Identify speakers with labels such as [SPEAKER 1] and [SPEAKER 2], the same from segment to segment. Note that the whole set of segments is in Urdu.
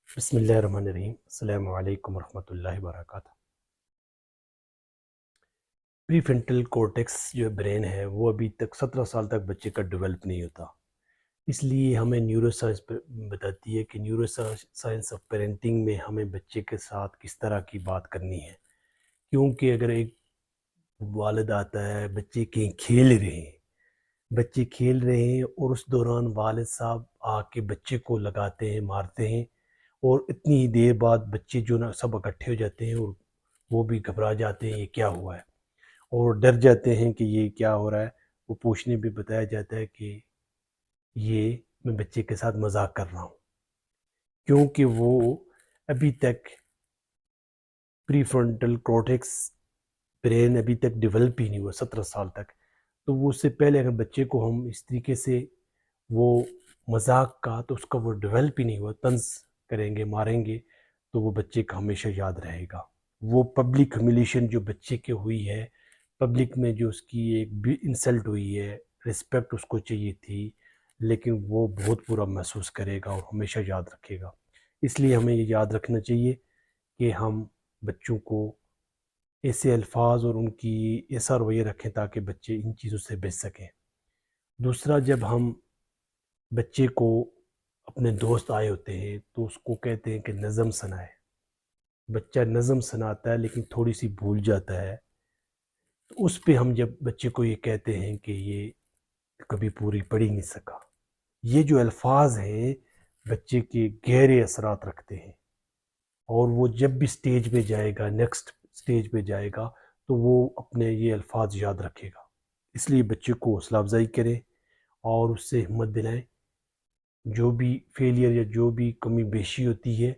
[SPEAKER 1] بسم اللہ الرحمن الرحیم۔ السلام علیکم ورحمۃ اللہ وبرکاتہ۔ پری فرنٹل کورٹیکس جو برین ہے وہ ابھی تک 17 سال تک بچے کا ڈیولپ نہیں ہوتا، اس لیے ہمیں نیورو سائنس بتاتی ہے کہ نیورو سائنس آف پیرنٹنگ میں ہمیں بچے کے ساتھ کس طرح کی بات کرنی ہے، کیونکہ اگر ایک والد آتا ہے، بچے کہیں کھیل رہے ہیں اور اس دوران والد صاحب آ کے بچے کو لگاتے ہیں، مارتے ہیں، اور اتنی ہی دیر بعد بچے جو نا سب اکٹھے ہو جاتے ہیں اور وہ بھی گھبرا جاتے ہیں یہ کیا ہوا ہے، اور ڈر جاتے ہیں کہ یہ کیا ہو رہا ہے۔ وہ پوچھنے بھی بتایا جاتا ہے کہ یہ میں بچے کے ساتھ مذاق کر رہا ہوں، کیونکہ وہ ابھی تک پری فرنٹل کورٹیکس برین ابھی تک ڈیولپ ہی نہیں ہوا 17 سال تک۔ تو وہ اس سے پہلے اگر بچے کو ہم اس طریقے سے وہ مذاق کا تو اس کا وہ ڈیولپ ہی نہیں ہوا، طنز کریں گے، ماریں گے، تو وہ بچے کا ہمیشہ یاد رہے گا۔ وہ پبلک ہمیلیشن جو بچے کے ہوئی ہے، پبلک میں جو اس کی ایک بھی انسلٹ ہوئی ہے، رسپیکٹ اس کو چاہیے تھی، لیکن وہ بہت برا محسوس کرے گا اور ہمیشہ یاد رکھے گا۔ اس لیے ہمیں یہ یاد رکھنا چاہیے کہ ہم بچوں کو ایسے الفاظ اور ان کی ایسا رویہ رکھیں تاکہ بچے ان چیزوں سے بچ سکیں۔ دوسرا، جب ہم بچے کو اپنے دوست آئے ہوتے ہیں تو اس کو کہتے ہیں کہ نظم سنائے، بچہ نظم سناتا ہے لیکن تھوڑی سی بھول جاتا ہے، تو اس پہ ہم جب بچے کو یہ کہتے ہیں کہ یہ کبھی پوری پڑھ ہی نہیں سکا، یہ جو الفاظ ہیں بچے کے گہرے اثرات رکھتے ہیں، اور وہ جب بھی سٹیج پہ جائے گا، نیکسٹ سٹیج پہ جائے گا، تو وہ اپنے یہ الفاظ یاد رکھے گا۔ اس لیے بچے کو حوصلہ افزائی کریں اور اس سے ہمت دلائیں۔ جو بھی فیلئر یا جو بھی کمی بیشی ہوتی ہے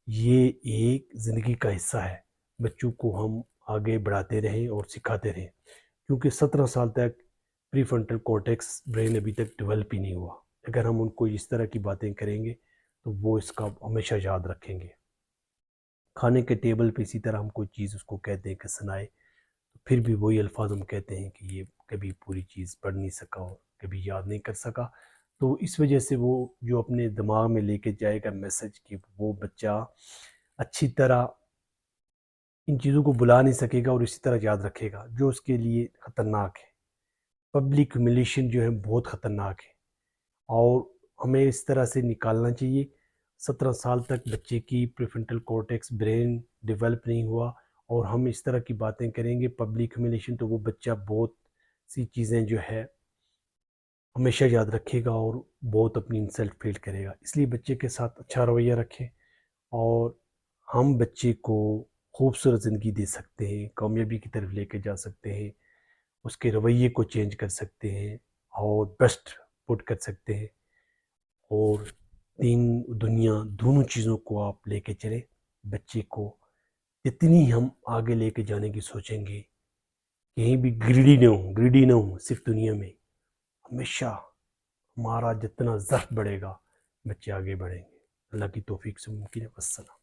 [SPEAKER 1] یہ ایک زندگی کا حصہ ہے، بچوں کو ہم آگے بڑھاتے رہیں اور سکھاتے رہیں، کیونکہ 17 سال تک پری فرنٹل کورٹیکس برین ابھی تک ڈیولپ ہی نہیں ہوا۔ اگر ہم ان کو اس طرح کی باتیں کریں گے تو وہ اس کا ہمیشہ یاد رکھیں گے۔ کھانے کے ٹیبل پہ اسی طرح ہم کوئی چیز اس کو کہتے ہیں کہ سنائے، تو پھر بھی وہی الفاظ ہم کہتے ہیں کہ یہ کبھی پوری چیز پڑھ نہیں سکا اور کبھی یاد نہیں کر سکا، تو اس وجہ سے وہ جو اپنے دماغ میں لے کے جائے گا میسج کہ وہ بچہ اچھی طرح ان چیزوں کو بلا نہیں سکے گا اور اسی طرح یاد رکھے گا، جو اس کے لیے خطرناک ہے۔ پبلک ہمیلیشن جو ہے بہت خطرناک ہے اور ہمیں اس طرح سے نکالنا چاہیے۔ 17 سال تک بچے کی پریفرنٹل کورٹیکس برین ڈیولپ نہیں ہوا اور ہم اس طرح کی باتیں کریں گے پبلک ہمیلیشن، تو وہ بچہ بہت سی چیزیں جو ہے ہمیشہ یاد رکھے گا اور بہت اپنی انسلٹ فیل کرے گا۔ اس لیے بچے کے ساتھ اچھا رویہ رکھیں اور ہم بچے کو خوبصورت زندگی دے سکتے ہیں، کامیابی کی طرف لے کے جا سکتے ہیں، اس کے رویے کو چینج کر سکتے ہیں اور بیسٹ پٹ کر سکتے ہیں، اور دین دنیا دونوں چیزوں کو آپ لے کے چلیں۔ بچے کو جتنی ہم آگے لے کے جانے کی سوچیں گے، کہیں بھی گریڈی نہ ہوں صرف دنیا میں، ہمیشہ ہمارا جتنا ضعف بڑھے گا بچے آگے بڑھیں گے۔ اللہ کی توفیق سے ممکن ہے۔ والسلام۔